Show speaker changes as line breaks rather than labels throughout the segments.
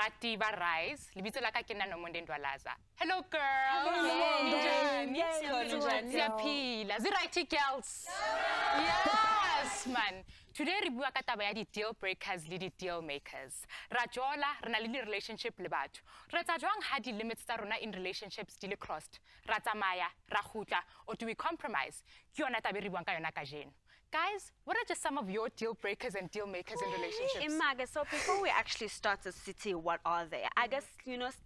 Rati Rise, libitso la ka ke nna Nomonde Ndwalaza. Hello girls. Siyaphila. Zirighty girls. Yes man. Today re bua ka taba ya di deal breakers le di deal makers. Ra jola re na le di relationship le batho. Re tsa jwang ha di limits tsa rona in relationships di le crossed. Ra tsamaya, ra khutla, or do we compromise? Ke yona taba re buang ka yona ka jeno. Guys, what are just some of your deal breakers and deal makers in relationships?
Image, so before we actually start the city, what are they? I guess, you know, so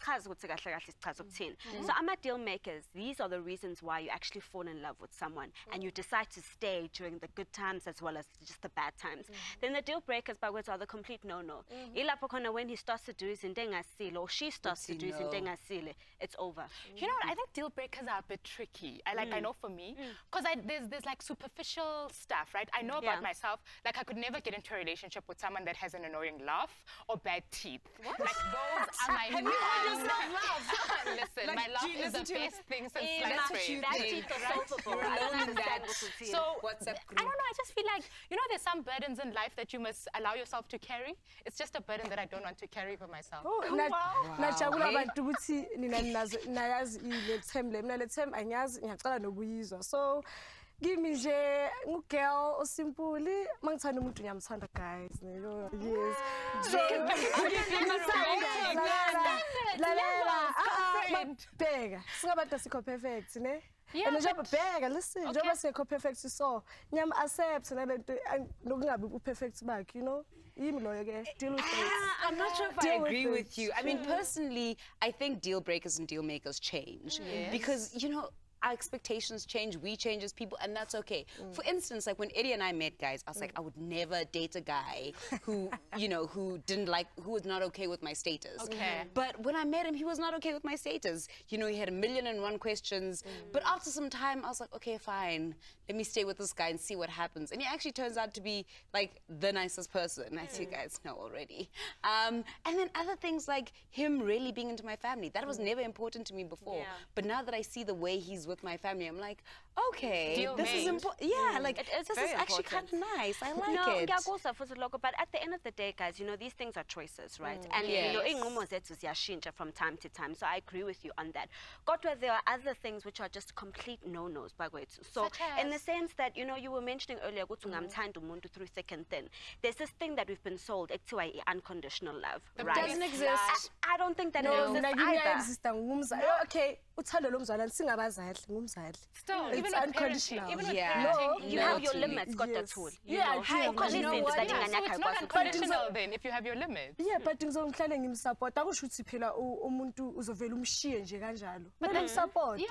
I'm a deal makers. These are the reasons why you actually fall in love with someone and you decide to stay during the good times as well as just the bad times. Then the deal breakers, by words, are the complete no-no. When he starts to do his indengasile or she starts to do his indengasile, it's over.
You know what? I think deal breakers are a bit tricky. I know for me, because there's like superficial stuff. Right? I know about myself, like I could never get into a relationship with someone that has an annoying laugh or bad teeth. What? Like those are my
Have you heard yourself laugh?
Listen,
like,
my laugh is the best thing since sliced bread.
Bad teeth are solvable.
You're alone in that.
So,
WhatsApp group.
I don't know, I just feel like, you know, there's some burdens in life that you must allow yourself to carry. It's just a burden that I don't want to carry for myself.
Oh, wow. So give me a girl or simply mangithanda umuntu ngiyamthanda guys yes bheka singabantu asikho perfect ne and njengoba bheka listen njengoba sikho perfect so ngiyam accept nalento nokungabi perfect bakhe, you know. I'm
not sure if I agree with you. I mean, personally, I think deal breakers and deal makers change because, you know, our expectations change, we change as people, and that's okay. For instance, like when Eddie and I met, guys, I was like, I would never date a guy who, you know, who was not okay with my status.
Okay.
But when I met him, he was not okay with my status. You know, he had 1,000,001 questions. But after some time, I was like, okay, fine. Let me stay with this guy and see what happens. And he actually turns out to be like the nicest person, as you guys know already. And then other things like him really being into my family. That was never important to me before. But now that I see the way he's with my family, I'm like, okay, this is important. Yeah, like this is actually kind of nice. I like it.
But at the end of the day, guys, you know, these things are choices, right? And you know, from time to time. So I agree with you on that. There are other things which are just complete no-nos. So in the sense that, you know, you were mentioning earlier, through second thing. There's this thing that we've been sold, unconditional love, right?
It doesn't exist.
I don't think that it exists either.
Okay. Still,
it's
unconditional.
Even with
you have your limits, got that tool.
Yeah,
so it's not unconditional then if you have your limits.
Yeah, but support. But support.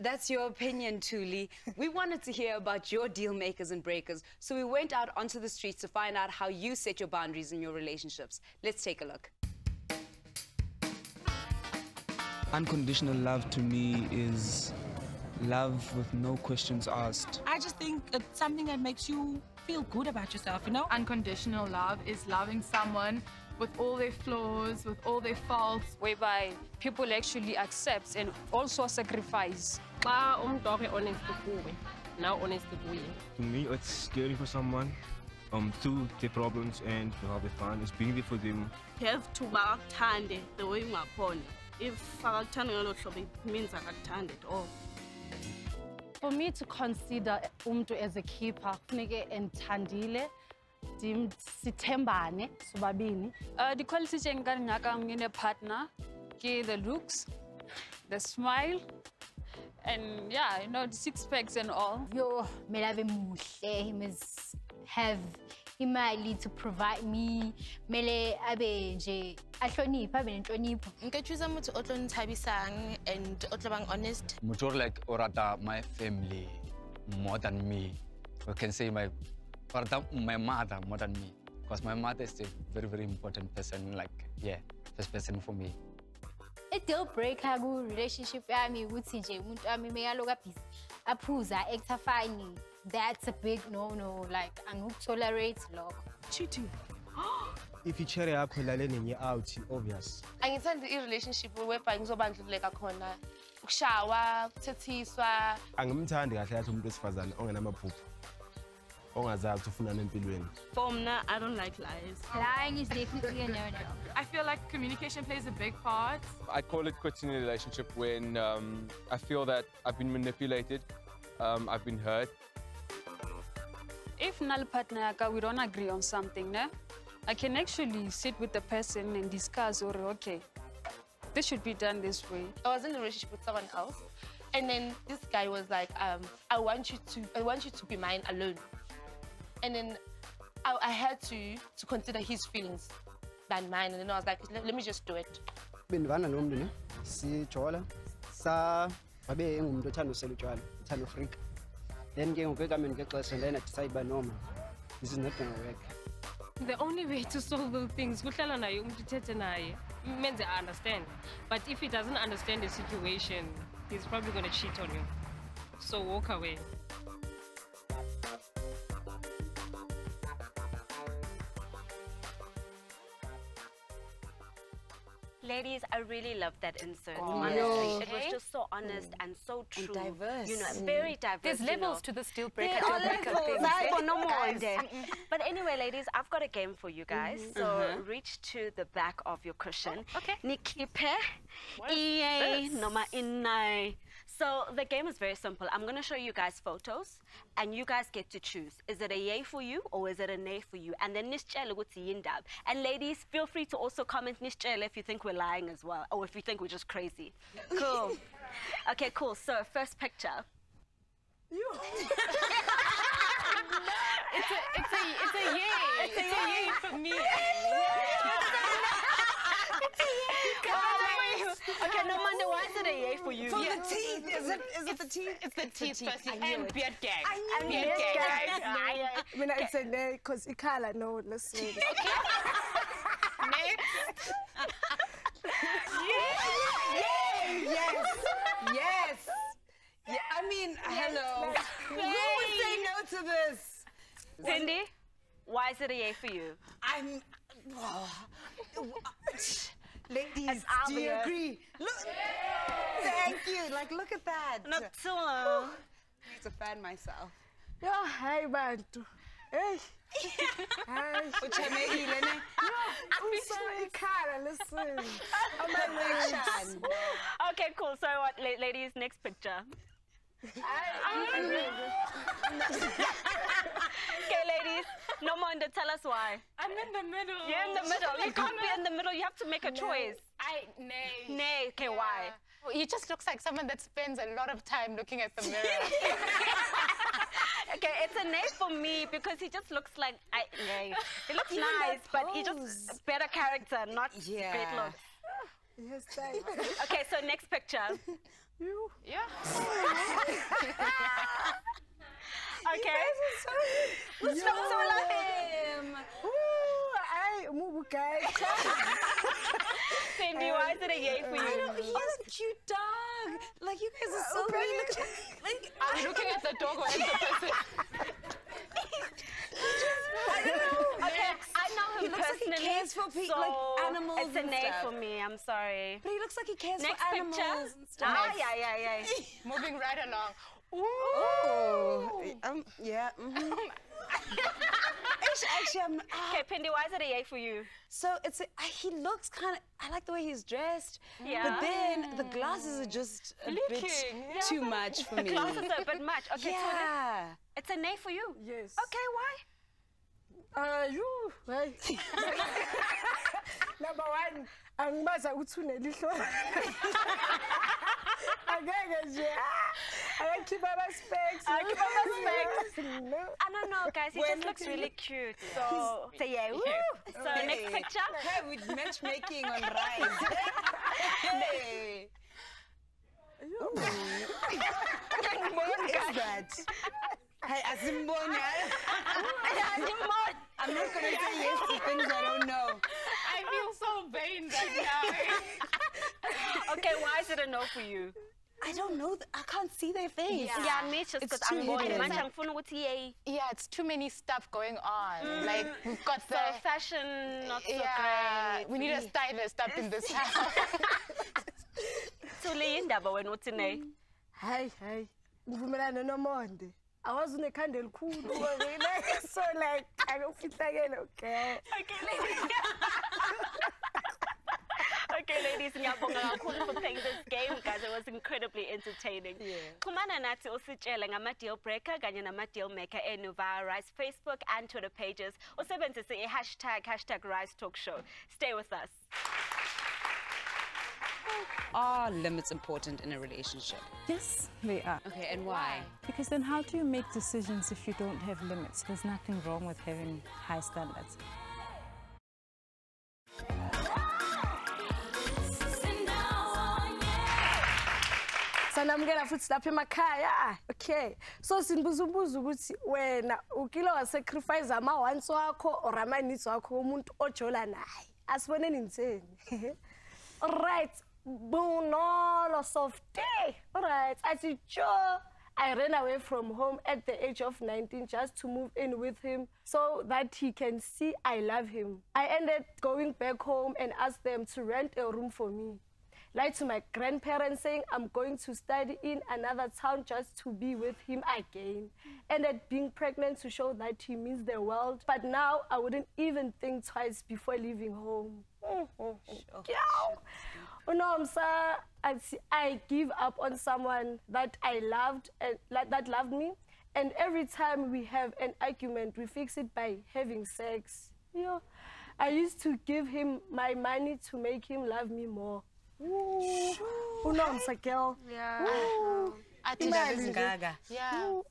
That's your opinion, Tuli. We wanted to hear about your deal makers and breakers, so we went out onto the streets to find out how you set your boundaries in your relationships. Let's take a look.
Unconditional love to me is love with no questions asked.
I just think it's something that makes you feel good about yourself, you know?
Unconditional love is loving someone with all their flaws, with all their faults,
whereby people actually accept and also sacrifice.
To me, it's caring for someone through their problems and to have fun. It's being there for them.
You have to understand the way you are. If it means I can't at all.
For me to consider umuntu as a keeper, funeke enthandile, sithembane sobabini.
The qualities in a partner, the looks, the smile, and yeah, you know, the six packs and all.
Yo, melave muhle, he must have imali to provide me, mele abe nje ahlonipha abe nenhlonipho.
Nka choose umuntu otlonithabisang and otlobang honest.
Mucho like orata my family more than me. I can say my mother more than me, because my mother is a very, very important person, like, yeah, first person for me.
A deal breaker ku relationship yami ukuthi nje umuntu wami mekaloka busy aphuza actor fine. That's a big no-no. Like, I'm not tolerate log.
Cheating.
If you cherry up you're out, obvious.
Angithanda i-relationship whereby ngizobandluleka khona. Ukushawa, ukuthethiswa.
Angimthandi kahle yathi umuntu wesifazane ongenamaphupho. ongazazi ukuthi ufunani empilweni.
For me, I don't like lies.
Lying is definitely a no-no.
I feel like communication plays a big part.
I call it quits in a relationship when I feel that I've been manipulated, I've been hurt.
If null partner we don't agree on something, I can actually sit with the person and discuss, or okay, this should be done this way.
I was in a relationship with someone else, and then this guy was like, I want you to be mine alone. And then I had to consider his feelings than mine, and then I was like, let me just do it.
Bendivana nomntu ne sijola sa babe engumuntu othanda usela utshwala uthanda ufrika then ke ngoku ekameni ngexesha lena decide uba noma this is not gonna work.
The only way to solve those things kuhlala naye umuntu uthethe naye menze understand, but if he doesn't understand the situation, he's probably going to cheat on you, so walk away.
Ladies, I really loved that insert.
Oh,
honestly,
yeah.
it was just so honest and so true.
And diverse.
You know, very diverse.
There's levels to this deal breaker.
There are levels. No more
Guys.
But anyway, ladies, I've got a game for you guys. So reach to the back of your cushion.
Okay.
Nikipe, iye, noma inai. So the game is very simple. I'm going to show you guys photos, and you guys get to choose. Is it a yay for you, or is it a nay for you? And then nischele ukuthi yindaba. And ladies, feel free to also comment nischele if you think we're lying as well, or if you think we're just crazy. Cool. Okay, cool. So first picture.
It's a yay. It's a yay for me.
Okay, no wonder why is it a yay for you?
For the teeth. Is it the teeth?
It's the teeth firstly. And beard gang.
And
beard
beard
gang.
gang.
I mean, it's a nay, because it color, no, listen.
Next.
Yes. Yeah, I mean, hello. Who would say no to this?
Cindy, why is it a yay for you?
Ladies, do you agree? Look, thank you. Like, look at that.
Not too long.
I need to fan myself.
Yeah, hi, Bantu. Hey. Hi. I'm sorry, Cara, listen.
Okay, cool. So what, ladies, next picture. Okay, ladies, no wonder, tell us why.
I'm in the middle.
You're in the middle. You can't be in the middle. You have to make a choice.
Nay.
Nay. Okay, why?
Well, he just looks like someone that spends a lot of time looking at the mirror.
Okay, it's a nay for me because he just looks like nay. He looks nice, but he just better character, not great looks.
Yes, thanks.
Okay, so next picture.
Yeah.
Okay.
Let's not so love him.
Cindy, why is it a yay for you?
He has a cute dog. Like, you guys are so great. Like,
I'm looking at the dog or at the person.
I don't know.
Okay, I know him
He looks like he
personally,
cares for people,
so
like animals
it's a
and
nay
stuff.
for me. I'm sorry.
But he looks like he cares
Next
for animals
picture.
and stuff.
Ah, yeah.
Moving right along.
Ooh. Yeah. Actually, I'm.
Okay, Pindi, why is it a yay for you?
So he looks kind of. I like the way he's dressed.
Yeah.
But then the glasses are just a bit too much for me.
The glasses are a bit much. Okay,
yeah.
It's a nay for you.
Yes.
Okay, why?
Right. Number one, angibaza ukuthi unelihlo. Angeke nje. I keep my specs.
I don't know, guys. He just looks really cute. So yeah. Woo. So next picture.
Hey, with matchmaking on Rise. Hey. What is that? Hey, Azimboni. I'm not going to say yes to things I don't know.
I feel so vain right now.
Okay, why is it a no for you?
I don't know. I can't see their face.
Yeah, me just because I'm born.
Yeah, it's too many stuff going on. Like, we've got the
fashion, not so great.
We need a stylist up in this house.
So, Leindaba, when what's in a?
Hi. Mvumelana nomonde. awazi unekhanda elikhulu wena. So like akufihlakele girl.
Okay, ladies, ngiyabonga kakhulu for playing this game, guys. It was incredibly entertaining. Xhumana nathi usitshele ngama deal breaker kanye nama deal maker enu via Rise Facebook and Twitter pages. Usebenzise hashtag Rise Talk Show. Stay with us.
Are limits important in a relationship?
Yes, they are.
Okay, and why?
Because then how do you make decisions if you don't have limits? There's nothing wrong with having high standards.
Sanamukela futhi lapha emakhaya. Okay. So sinibuza ukuthi wena ukile wasacrifice ama-wants wakho or ama-needs wakho umuntu ojola naye. Asiboneni nitheni. Alright. Bunolo softy. Alright. Athi Joe, I ran away from home at the age of 19 just to move in with him so that he can see I love him. I ended going back home and asked them to rent a room for me. Lied to my grandparents saying I'm going to study in another town just to be with him again. Ended being pregnant to show that he means the world. But now I wouldn't even think twice before leaving home. I give up on someone that I loved and that loved me. And every time we have an argument, we fix it by having sex. I used to give him my money to make him love me more. Unomsa girl.
Yeah.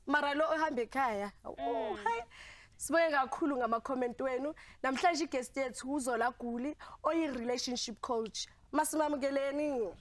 Mara lo uhambe ekhaya. Hayi. Sibuye kakhulu ngama-comment wenu. Namhlanje guest yethu uZola Guli oyi-relationship coach. Masimamukeleni.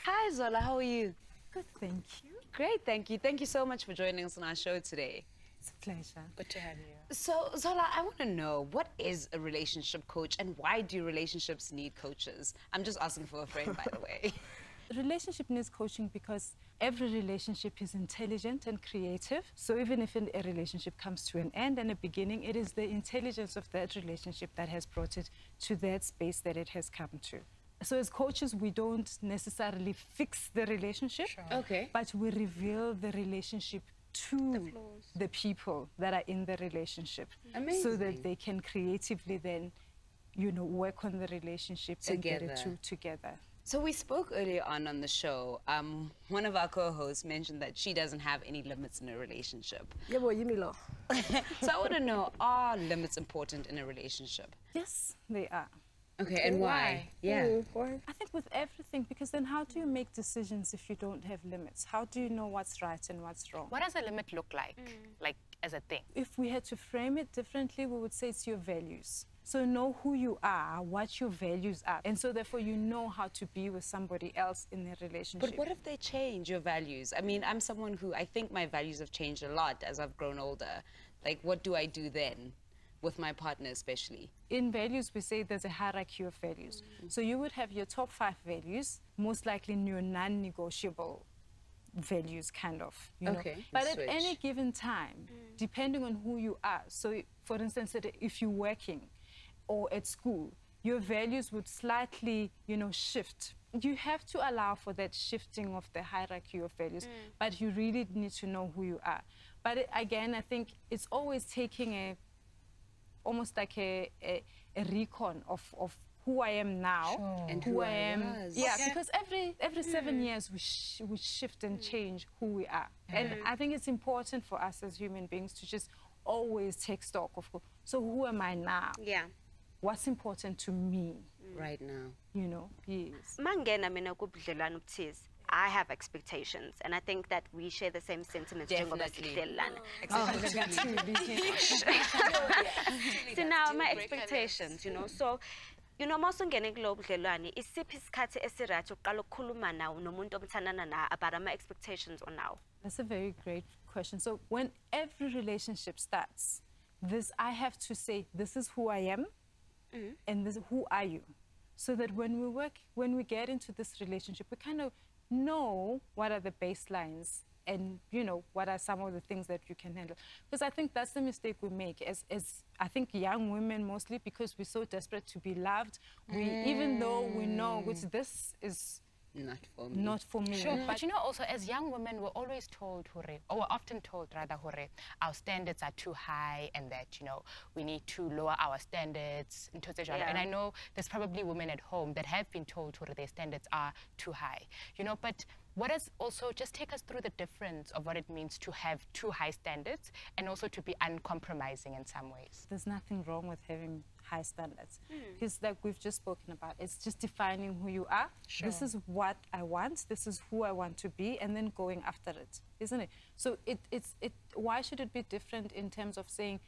Hi Zola, how are you?
Good, thank you.
Great, thank you. Thank you so much for joining us on our show today.
It's a pleasure.
Good to have you. So, Zola, I want to know, what is a relationship coach and why do relationships need coaches? I'm just asking for a friend, by the way.
Relationship needs coaching because every relationship is intelligent and creative. So even if a relationship comes to an end and a beginning, it is the intelligence of that relationship that has brought it to that space that it has come to. So as coaches, we don't necessarily fix the relationship,
Okay,
but we reveal the relationship to the people that are in the relationship.
Amazing.
So that they can creatively then, work on the relationship and get it together.
So we spoke earlier on the show. One of our co-hosts mentioned that she doesn't have any limits in a relationship. So I want to know, are limits important in a relationship?
Yes, they are.
Okay, and why? Yeah.
I think with everything, because then how do you make decisions if you don't have limits? How do you know what's right and what's wrong?
What does a limit look like as a thing?
If we had to frame it differently, we would say it's your values. So know who you are, what your values are, and so therefore you know how to be with somebody else in a relationship.
But what if they change your values? I mean, I'm someone who, I think my values have changed a lot as I've grown older. Like, what do I do then? With my partner especially.
In values, we say there's a hierarchy of values. So you would have your top 5 values, most likely your non-negotiable values, kind of.
Okay.
But at any given time, depending on who you are, so for instance, if you're working or at school, your values would slightly, shift. You have to allow for that shifting of the hierarchy of values, but you really need to know who you are. But again, I think it's always taking almost like a recon of who I am now
and
who I am. Yeah,
Okay.
because every 7 years we shift and change who we are. And I think it's important for us as human beings to just always take stock of so who am I now?
Yeah.
What's important to me
right now?
Yes.
Mangena mina kubudlelwano obuthize. I have expectations, and I think that we share the same sentiments.
Definitely.
So now my expectations, so masungena kulo budlelwane, isiphi isikhathi esiright uqala ukukhuluma nawo nomuntu omthandana na about my expectations on now?
That's a very great question. So when every relationship starts, I have to say, this is who I am, and this who are you, so that when we get into this relationship, we kind of know what are the baselines and you know, what are some of the things that you can handle? Because I think that's the mistake we make as I think young women mostly, because we're so desperate to be loved. We, even though we know which this is not for me.
Sure, but you know, also as young women, we're always told, or we're often told rather, our standards are too high, and that, you know, we need to lower our standards. And I know there's probably women at home that have been told their standards are too high, you know, but what is also, just take us through the difference of what it means to have too high standards and also to be uncompromising in some ways.
There's nothing wrong with having high standards, because like we've just spoken about, it's just defining who you are.
Sure.
This is what I want, this is who I want to be, and then going after it, isn't it? So why should it be different in terms of saying,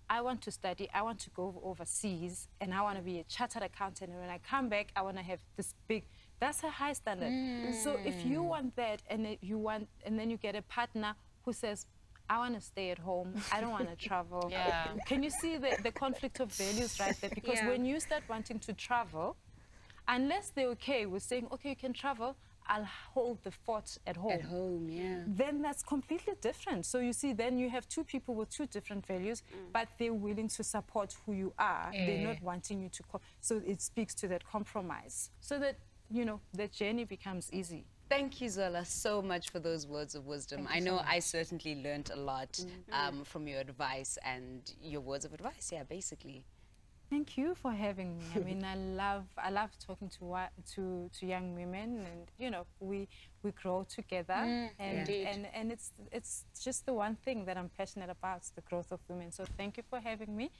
I want to study, I want to go overseas, and I want to be a chartered accountant, and when I come back, I want to have this big. That's a high standard. So if you want that, and then you get a partner who says, I want to stay at home, I don't want to travel. Can you see the conflict of values right there? Because when you start wanting to travel, unless they're okay with saying, okay, you can travel, I'll hold the fort at home.
At home, yeah.
Then that's completely different. So you see, then you have two people with two different values, but they're willing to support who you are. They're not wanting you to. So it speaks to that compromise, so that, you know, the journey becomes easy.
Thank you, Zola, so much for those words of wisdom. I know I certainly learned a lot from your advice and your words of advice, basically.
Thank you for having me. I mean, I love talking to young women, and you know, we grow together, and it's just the one thing that I'm passionate about, the growth of women. So thank you for having me,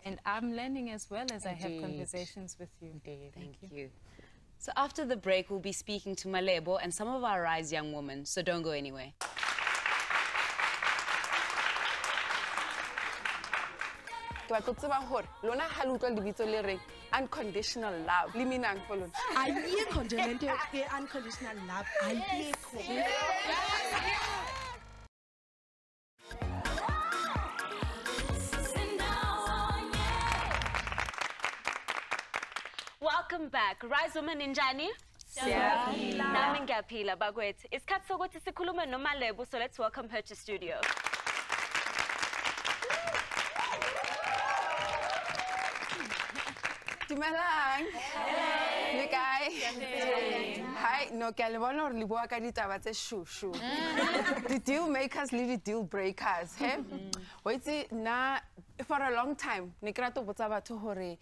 and I'm learning as well as I have conversations with you.
Thank you. So after the break, we'll be speaking to Malebo and some of our Rise Young Women, so don't go anywhere.
Unconditional love. Liminang for lona.
Ayikho nje lento unconditional love. Ayikho.
Welcome back. Rise Women Ninjani. Nami ngiyaphila bakwethu. Isikhathi sokuthi sikhulume noMalebo, so let's welcome her to studio.
Dumelang. Le kae? Hi, no ke a le bona hore le bua ka ditaba tse shushu. The deal makers le the deal breakers, he? Waitse na for a long time ne ke rata botsa batho hore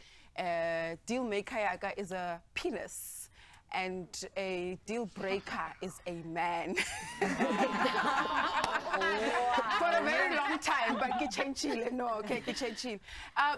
deal maker yaka is a penis and a deal breaker is a man. For a very long time, but ke changile, no, okay, ke changile.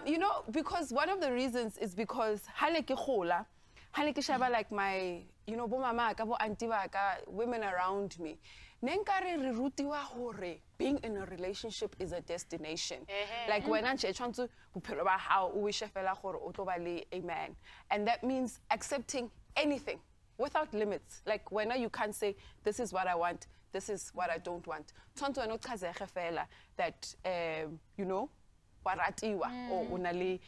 You know, because one of the reasons is because hale ke gola, hale ke shaba like my, you know, bo mama ka bo auntie ba ka, women around me. Nenkare re rutiwa hore being in a relationship is a destination. Like when I'm trying to bophelo ba hao o wish fela gore o tlo ba le a man, and that means accepting anything without limits. Like when you can't say this is what I want, this is what I don't want. Tonto eno chazege fela that you know, waratiwa or unali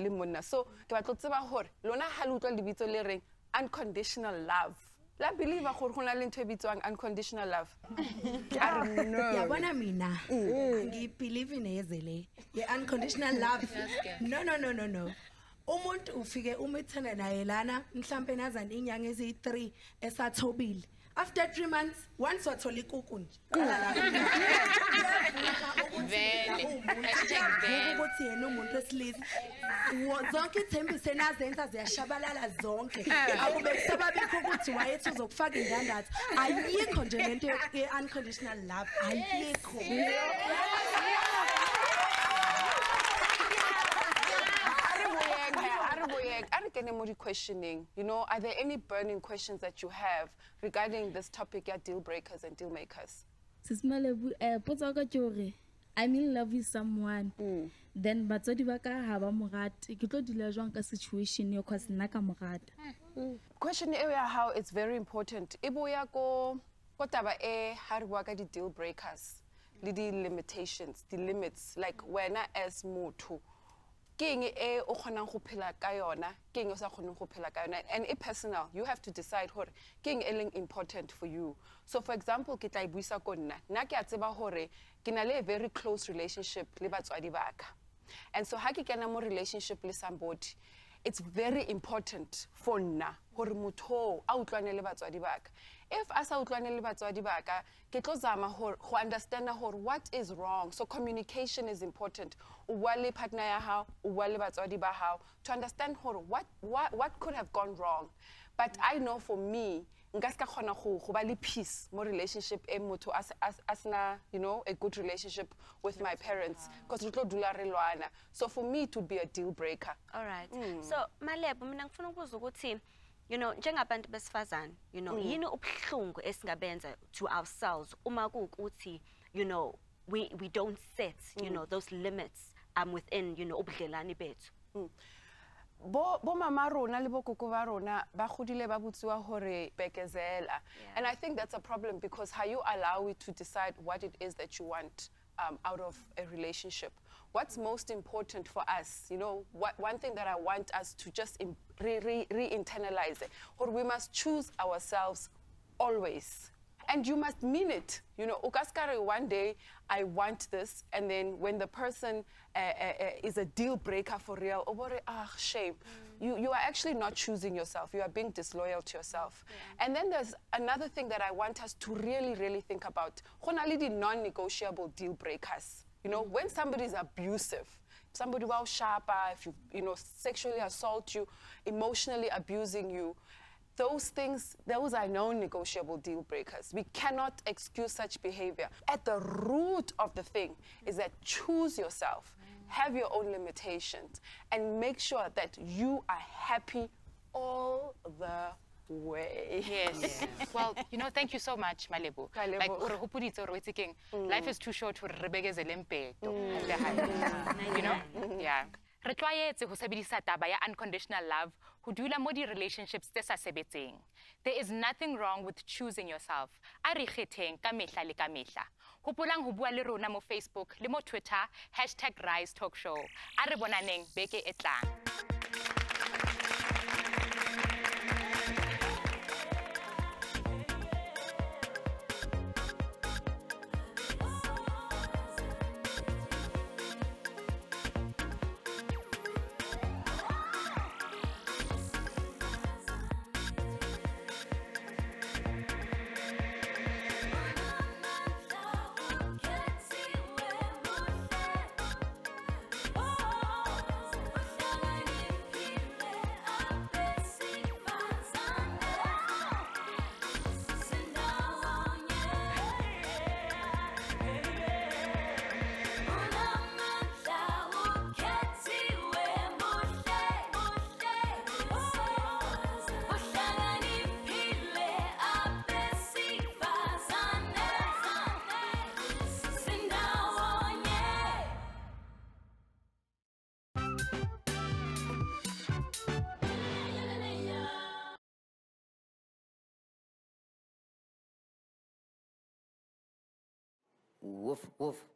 monna. So ke batlo tseba hore lona ha le utlwa lebitso le reng unconditional love. La believe gore go na le ntwe bitswang unconditional love. I don't know.
Yabona mina ngi believe in ezele. Ye unconditional love. No. Umuntu ufike umithana naye lana mhlambe nazana inyanga ezi3 esathobile. After 3 months, once wathola ikuku nje. Ukuthi yena umuntu wesilisa. Zonke ithembiso enazenza ziyashabalala zonke. Akube kusababikho ukuthi wayethi uzokufaka indandatho. Ayikho nje lento ye-unconditional love. Ayikho.
Questioning, you know, are there any burning questions that you have regarding this topic, yeah, deal breakers and deal makers?
I'm in love with someone, then batswadi ba ka ha ba morate ke tlo dila jwang ka situation yo cause nna ka morata.
Question area how it's very important. Ibuya ko taba ha re bua ka di deal breakers, le di limitations, the limits, like wena as motho ke eng e o kgonang go phela ka yona ke eng o sa kgoneng go phela ka yona and it's personal you have to decide gore ke eng e leng important for you so for example ke tla e buisa ko nna ke a tseba gore ke na le a very close relationship le batswadi ba ka and so ha ke kena mo relationship le somebody it's very important for nna gore motho a utlwane le batswadi ba ka if a sa utlwane le batswadi ba ka ke tlo zama go understand gore what is wrong so communication is important o bua le partner ya hao o bua le batswadi ba hao to understand gore what could have gone wrong but I know for me nka ska khona go ba le peace mo relationship e motho asna you know a good relationship with my parents because re tlo dula re lwana so for me it would be a deal breaker.
All right. So Malebo mina ngifuna ukubuza ukuthi you know njengabantu besifazane you know yini ubuhlungu esingabenza to ourselves uma kuukuthi you know we don't set you know those limits within you know ubudlelani bethu.
Bo mama rona le bo koko ba rona ba godile ba butsiwa hore bekezela and I think that's a problem because how you allow it to decide what it is that you want out of a relationship. What's most important for us, you know, one thing that I want us to just re-internalize it, or we must choose ourselves always. And you must mean it. You know, Ukaskare, one day I want this, and then when the person is a deal breaker for real, shame. You are actually not choosing yourself. You are being disloyal to yourself. And then there's another thing that I want us to really think about. Non-negotiable deal breakers. You know, when somebody is abusive, somebody will sharper, if you know, sexually assault you, emotionally abusing you, those things, those are non-negotiable deal breakers. We cannot excuse such behavior. At the root of the thing is that choose yourself, have your own limitations, and make sure that you are happy all the way.
Yes. Well, you know, thank you so much, Malebo. Like, life is too short for Rebecca's Olympic. You know? Yeah. Re tlwaetse go sebedisa taba ya unconditional love go dula mo di relationships tse sa sebetseng. There is nothing wrong with choosing yourself. A re kgetheng ka mehla le ka mehla. Hopolang ho bua le rona mo Facebook le mo Twitter #RiseTalkShow. A re bonaneng beke e tlang.
Woof, woof.